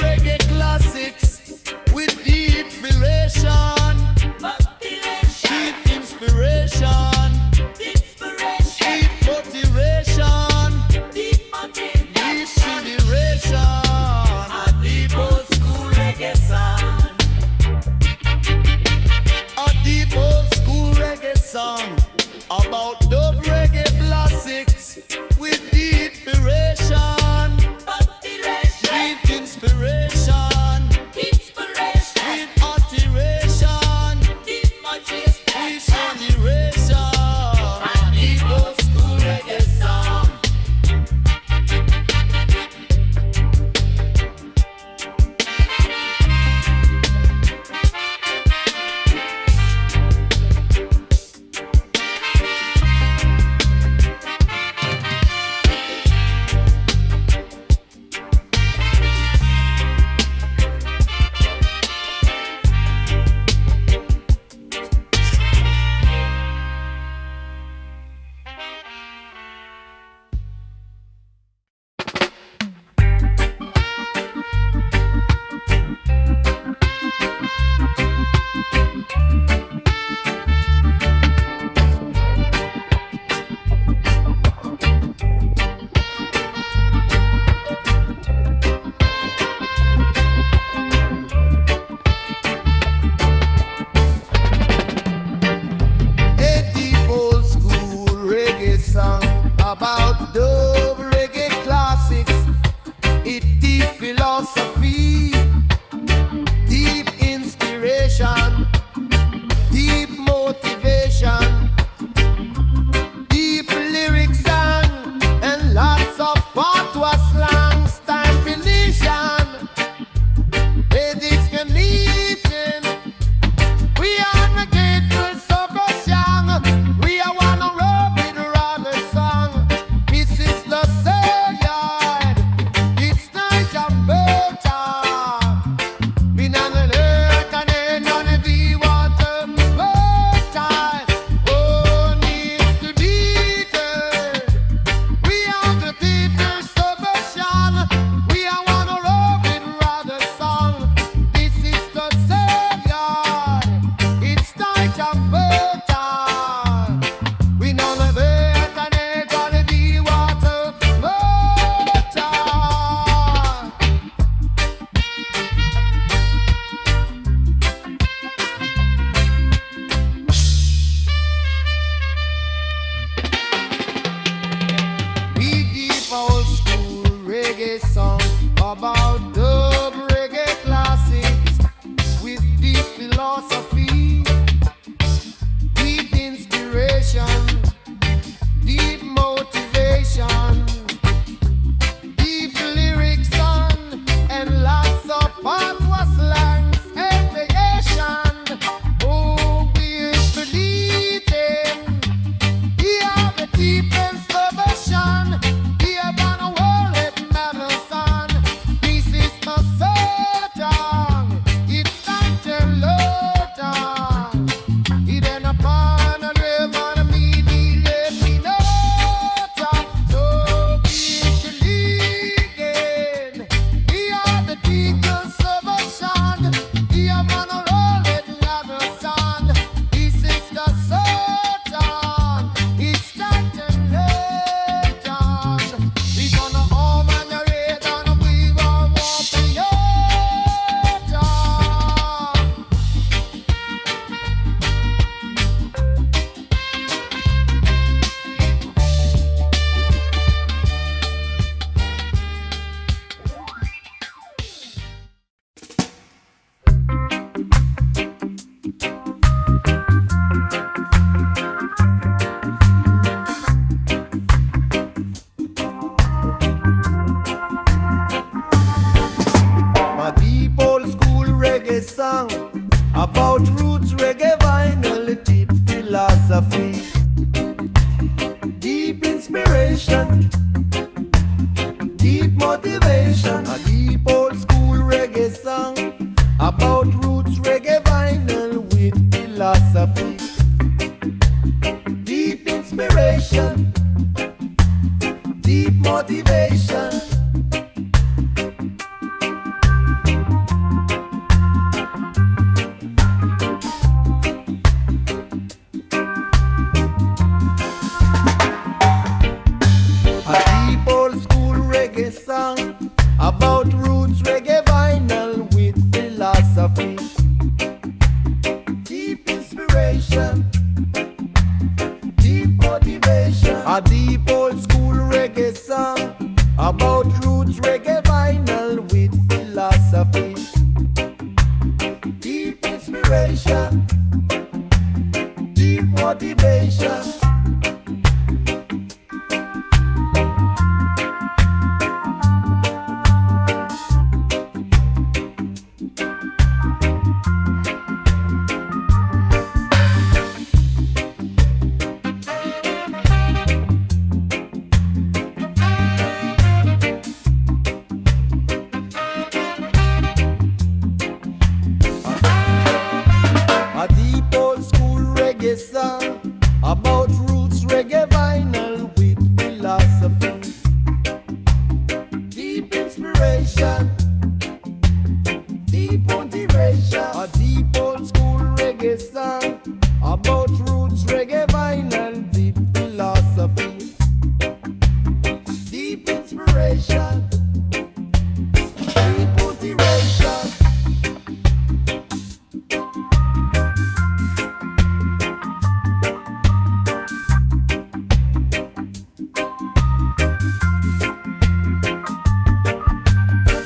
reggae classics with deep inspiration. Deep inspiration. Deep motivation. Deep inspiration. A deep old school reggae song. A deep old school reggae song about dub reggae classics with deep inspiration. Deep inspiration. With alteration. Deep generation. A deep old school reggae song. A deep old school reggae song about dub reggae classics. It deep philosophy, deep inspiration, deep motivation, deep lyrics and lots of patois slang style definition. Ladies can eating. We are the grateful sucker song. We are one of with rather song. This is the Savior. It's night and better. We not the earth and then on the water. Better. Oh, needs to be there. We are the grateful sucker song. We are one of with rather song. This is the Savior. It's night and better. We know the earth and it's gonna be water better. We deep old school reggae song about dub reggae classics with deep philosophy, deep inspiration, deep motivation, deep lyrics and lots of patois slangs and variation. Oh, we're believing we are the deepest subversion. We are gonna world it matters on. This is the Satan. It's time to load on. It ain't upon a river, me, let me know. So we believing we are the deepest subversion. We are gonna roll it matters on. This is the Satan. It's time to load on. We gonna home and the raid and we will walk the yard on. My deep old school reggae song about roots reggae vinyl, deep philosophy, deep inspiration, deep motivation. A deep old school reggae song about roots reggae vinyl with philosophy, deep inspiration, deep motivation. deep inspiration, deep motivation. A deep old school reggae song about roots, reggae vinyl with philosophy. Deep inspiration, deep motivation. A deep old school reggae song about roots, reggae vinyl with philosophy. Deep inspiration, deep motivation.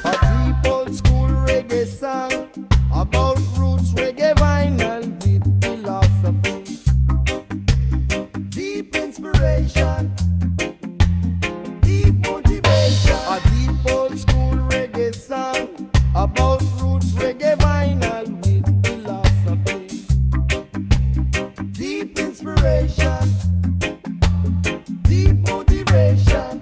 A deep old school reggae song about roots, reggae vinyl with philosophy. Deep inspiration, deep motivation. A deep old school reggae song about roots, reggae vinyl with philosophy. Deep inspiration, deep motivation.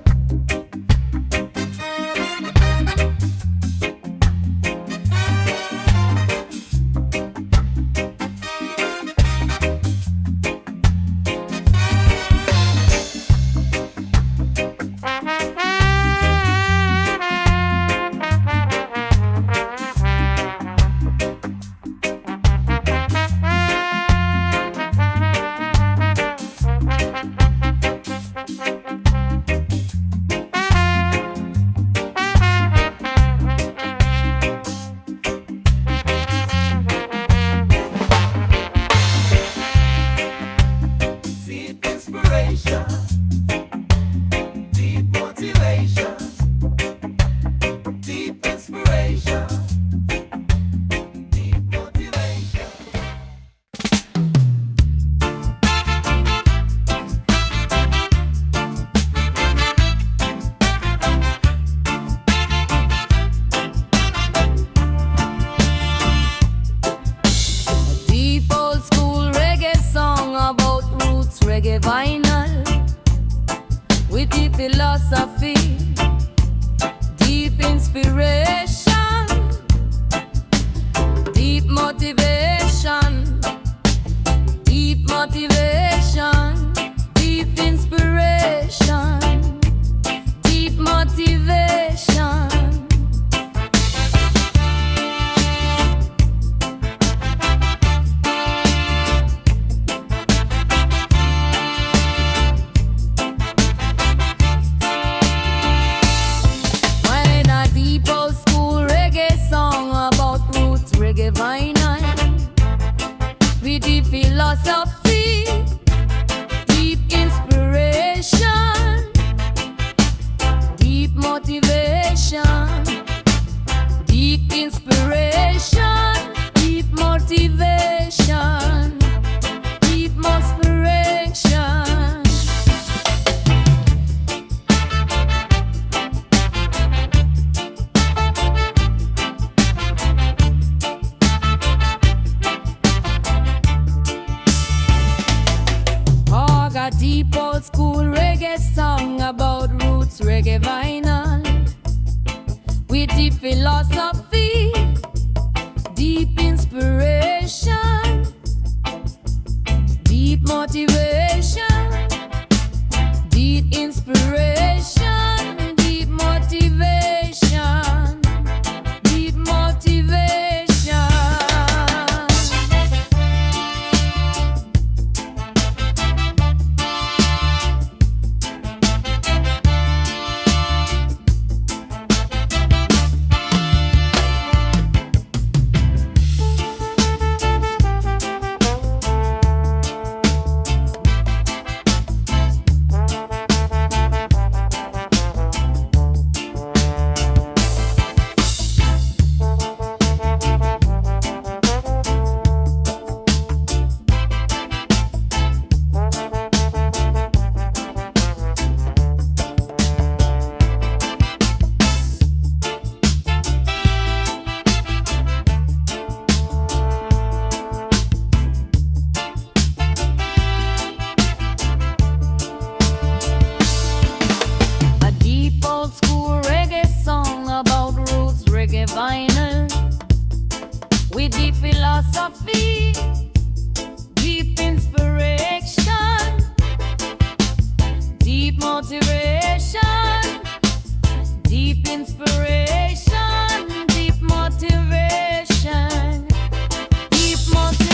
Deep inspiration, deep motivation. Deep inspiration, deep motivation. Deep old school reggae song about roots, reggae vinyl with deep philosophy, deep inspiration, deep motivation, deep motivation, deep inspiration, deep motivation. When a deep old school reggae song about roots, reggae vinyl with deep philosophy, deep inspiration, deep motivation, deep inspiration, deep motivation, deep motivation. Oh, got deep old school reggae song about roots, reggae vinyl with deep philosophy, with deep philosophy, deep inspiration, deep motivation, deep inspiration, deep motivation, deep motivation.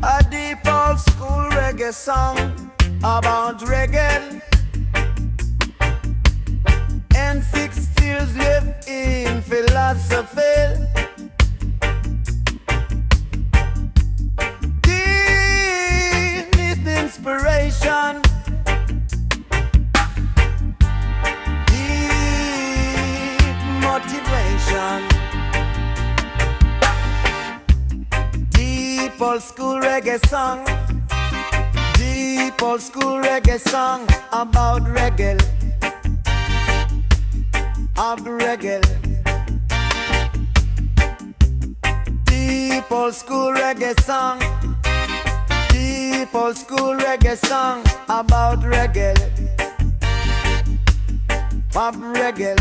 A deep old school reggae song about reggae and 6 years live in philosophy. Deep inspiration, deep motivation. Deep old school reggae song, deep old school reggae song about reggae, of reggae. Deep old school reggae song, deep old school reggae song about reggae, of reggae.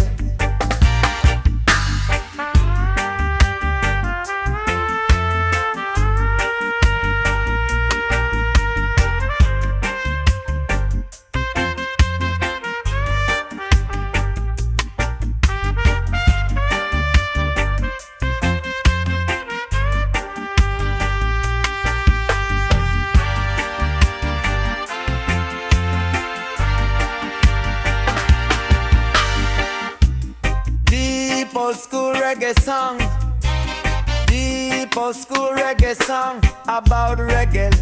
Deep old school reggae song, deep old school reggae song about reggae,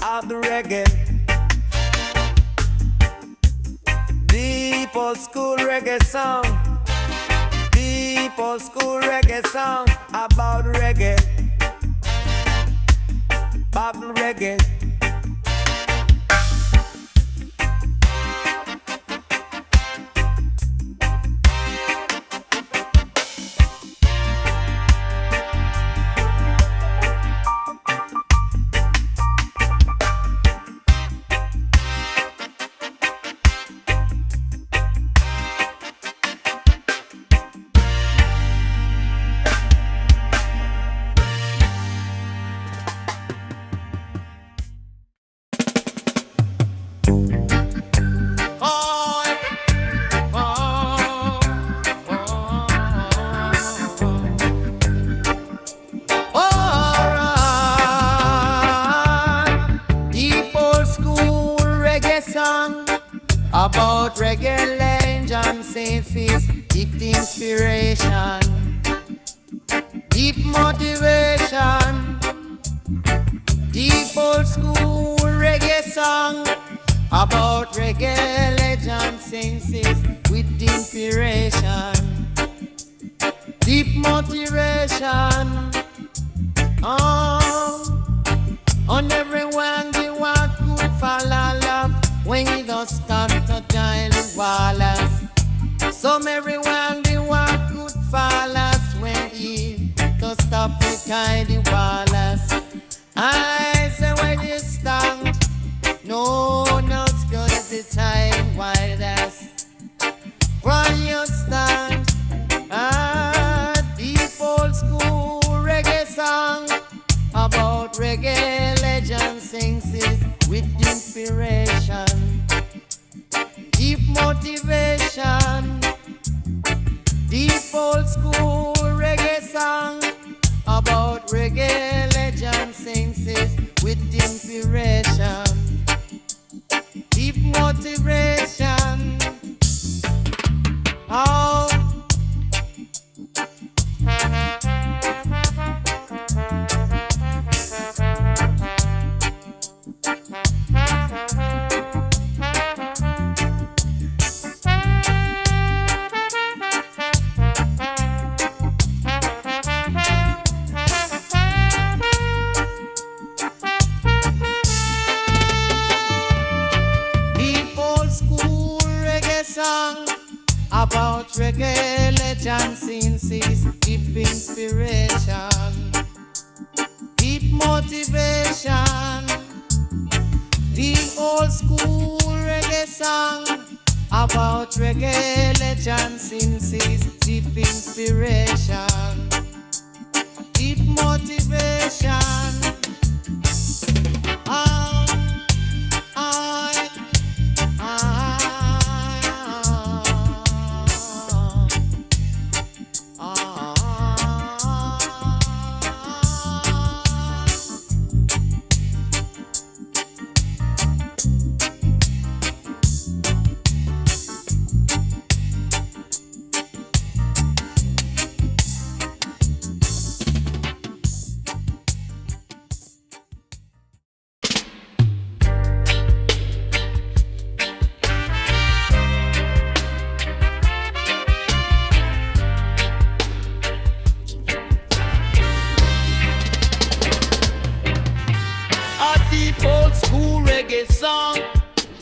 of the reggae. Deep old school reggae song, deep old school reggae song about reggae, of the reggae. About reggae legend, saints, deep inspiration, deep motivation, deep old school reggae song. About reggae legend, saints, with inspiration, deep motivation. On everyone they want to follow love. When you just come to join the Wallace, some everyone they want good fathers when he to stop the kind of Wallace. I say when you stand, no, not good at the time, wildest. When you stand, deep old school reggae song about reggae legend sings with inspiration, deep motivation, deep old school reggae song about reggae reggae legend senses, deep inspiration, deep motivation. The old school reggae song about reggae legend senses, deep inspiration, deep motivation.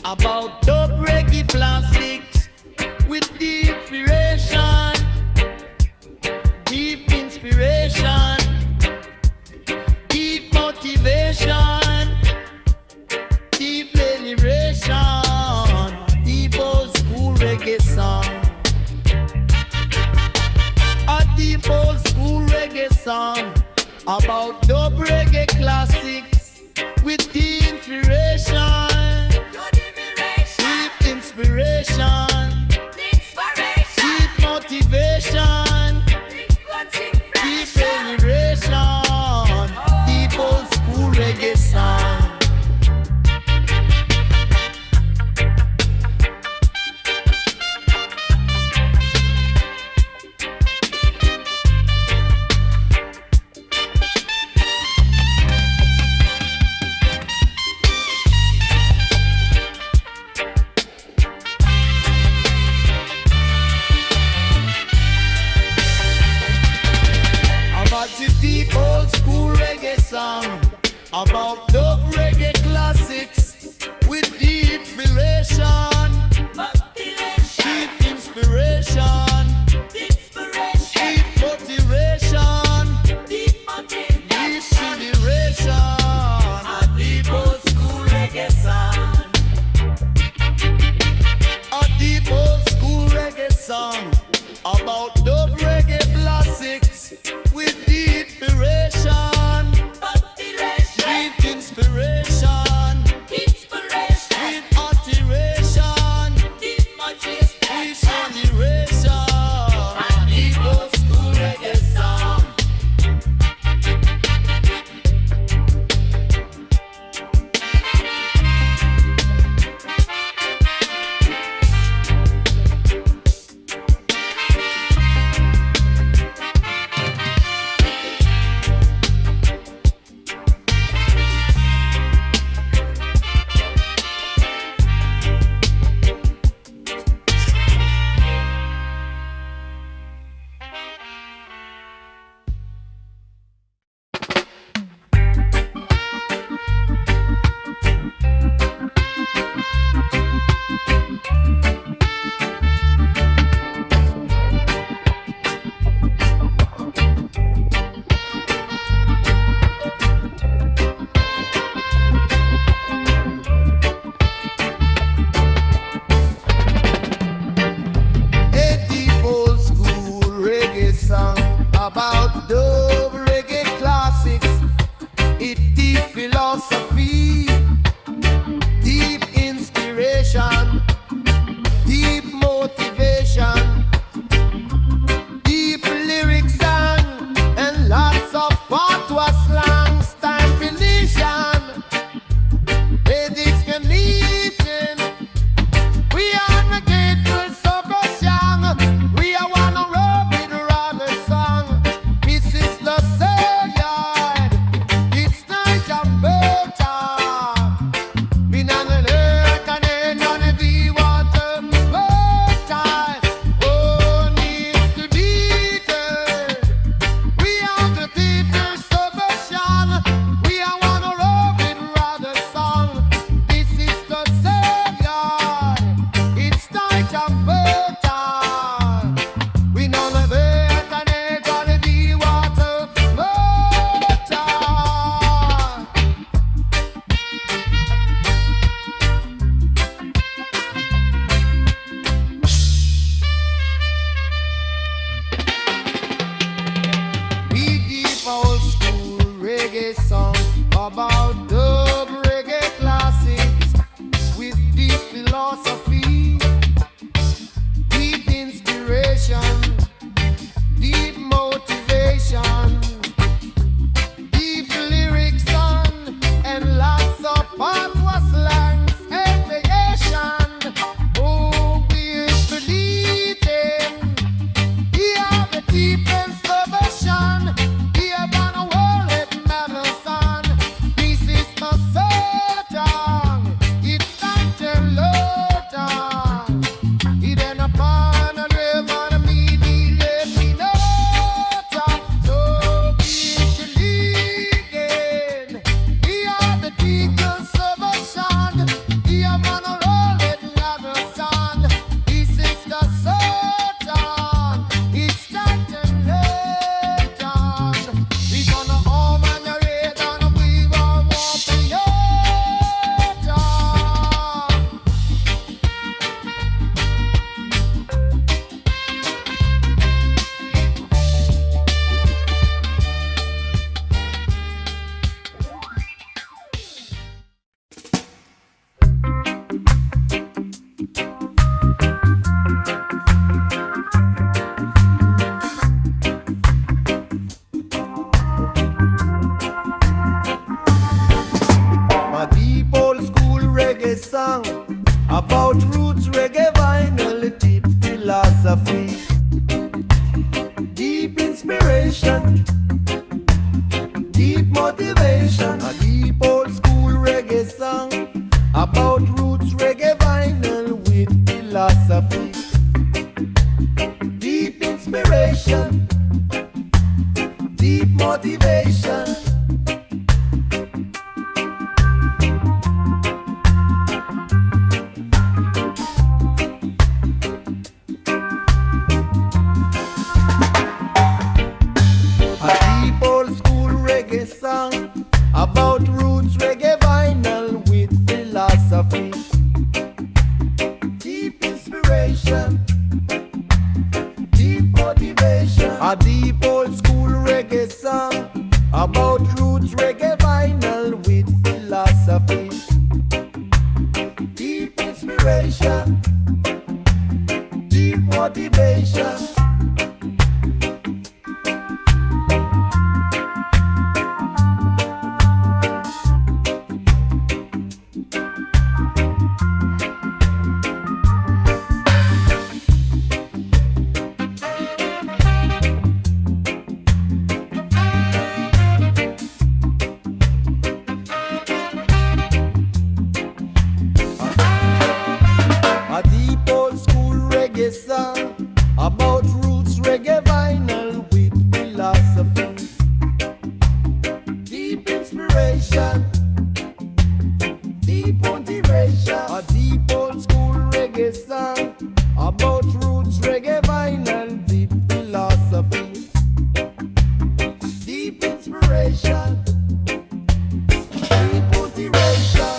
About dub reggae classics with deep inspiration, deep motivation, deep liberation, deep old school reggae song. A deep old school reggae song about dub reggae classics with deep inspiration. Inspiration, deep motivation, deep celebration, deep old school reggae song. Deep old school reggae song about dub reggae classics with deep inspiration, deep inspiration, deep motivation, deep celebration. A deep old school reggae song. A deep old school reggae song about dub reggae classics with deep inspiration, deep inspiration, deep motivation, deep celebration. philosophy, deep inspiration, deep motivation. A deep old school reggae song about roots, reggae vinyl with philosophy, deep inspiration, deep motivation. A deep old school reggae song about roots, reggae vinyl with philosophy, deep inspiration, deep motivation. A deep old school reggae song about roots, reggae vinyl with philosophy, deep inspiration, deep motivation. A deep old school reggae song about roots, reggae vinyl with philosophy, deep inspiration, deep motivation. A deep old school reggae song about roots, reggae vinyl with philosophy, deep inspiration, deep motivation.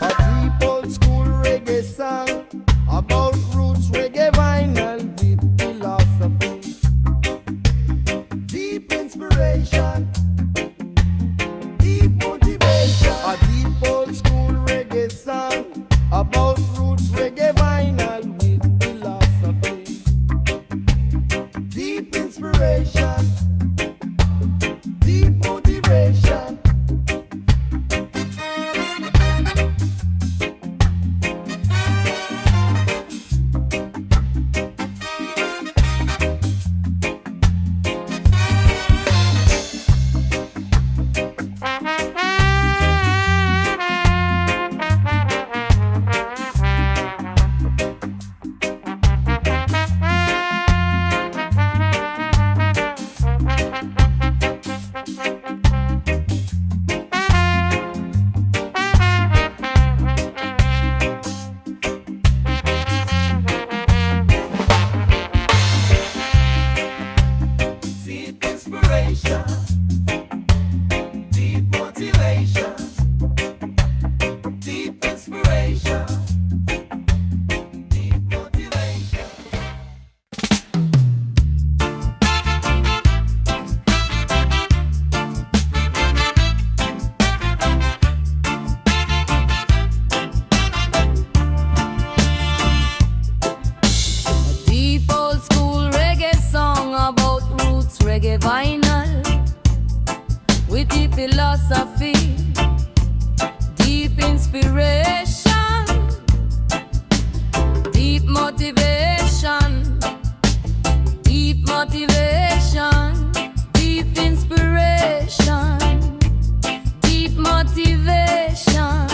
A deep old school reggae song about roots, reggae vinyl with philosophy, deep inspiration, deep motivation. A deep old school reggae song about roots, reggae vinyl with philosophy, deep inspiration, deep motivation. Deep inspiration, deep motivation, deep inspiration, deep motivation. Deep old school reggae song about roots, reggae vinyl with the philosophy, deep inspiration, deep motivation, deep motivation, deep inspiration, deep motivation.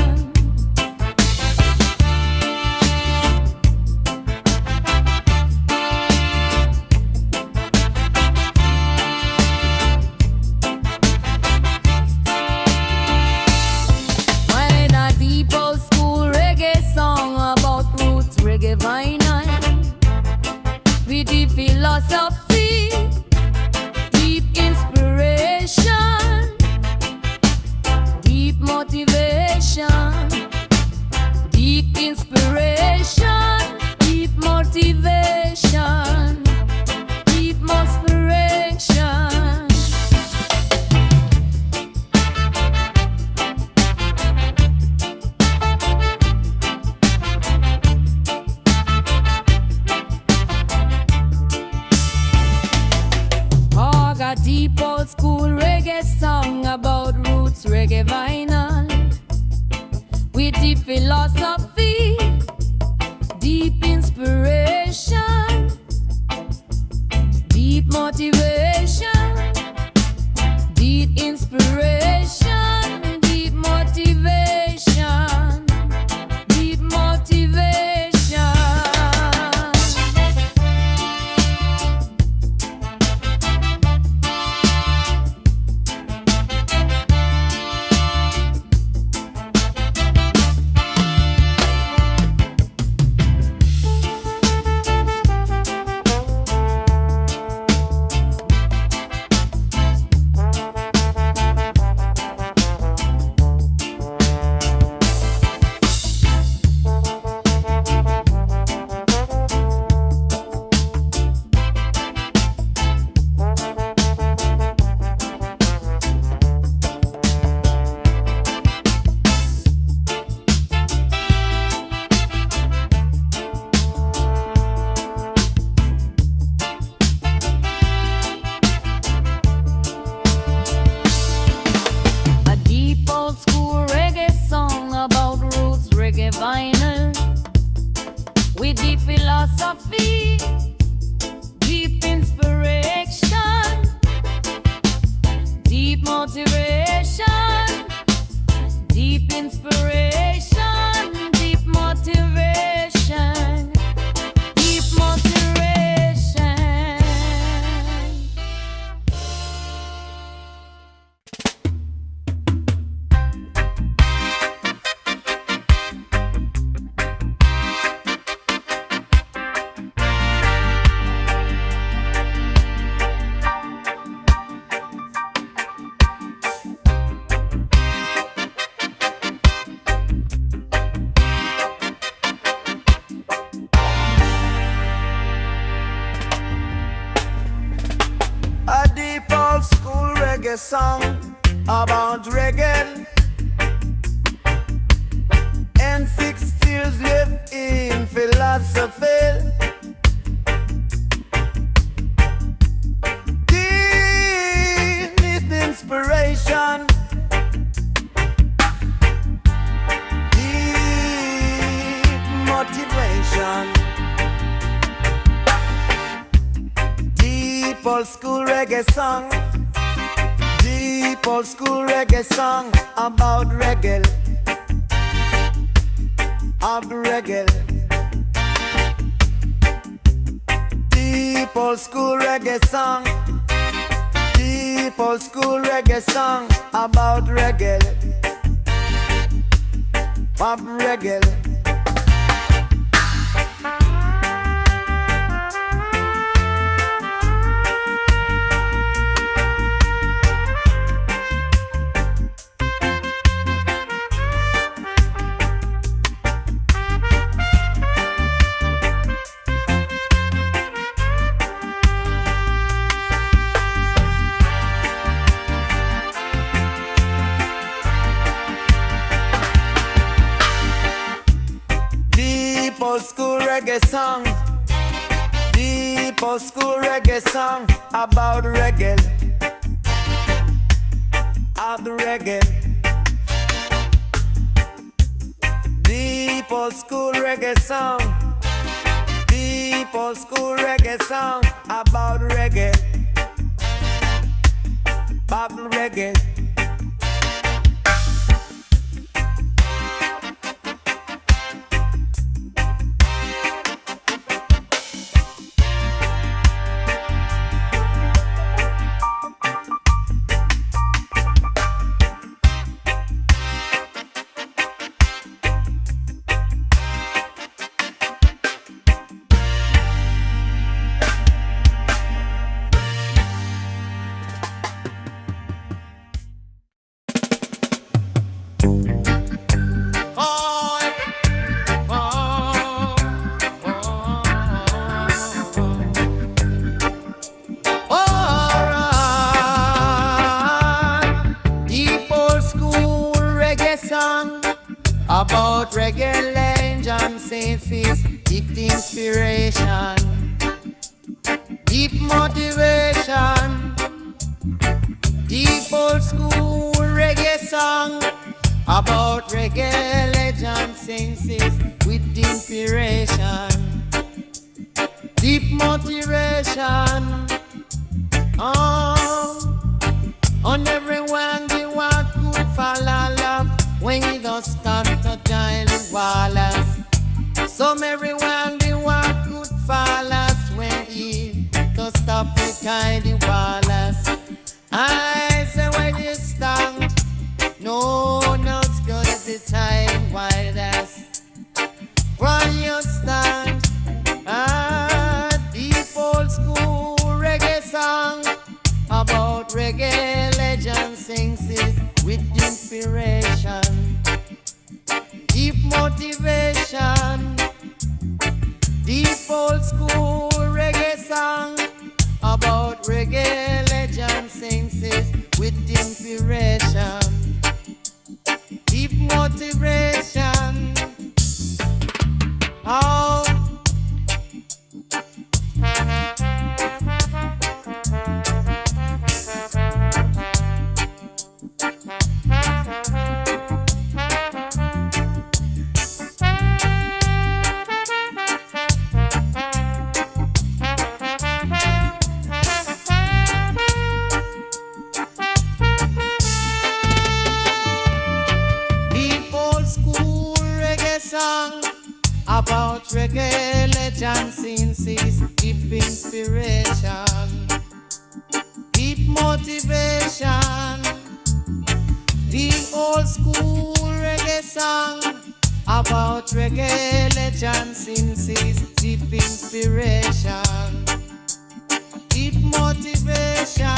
When a deep old a deep old school reggae song about roots reggae vinyl. With deep philosophy, deep inspiration, deep motivation, deep inspiration, deep motivation, deep motivation. Vinyl with deep philosophy, deep inspiration, deep motivation, deep inspiration, deep motivation, deep motivation. A deep old school reggae song about reggae and 6 years left in philosophy. Deep inspiration, deep motivation. Deep old school reggae song, deep old school reggae song about reggae, of reggae. Deep old school reggae song, deep old school reggae song about reggae, of reggae. Deep old school reggae song, deep old school reggae song about reggae, of the reggae. Deep old school reggae song, deep old school reggae song about reggae, of the reggae. About reggae legends, faces, deep inspiration, deep motivation, reggae legend sings it with inspiration, deep motivation. On everyone they want to follow love when you just stand to Giant Wallace. Some everyone they want good follows when he to stop the kind of Wallace. I say where you stand, no, not good at the time, why that's where you stand. Deep old school reggae song about reggae legend sings it with inspiration, deep motivation. Deep old school reggae song about reggae legend sings it with inspiration, deep motivation. Oh. About reggae legend scenes, deep inspiration, deep motivation. The old school reggae song about reggae legend scenes, deep inspiration, deep motivation.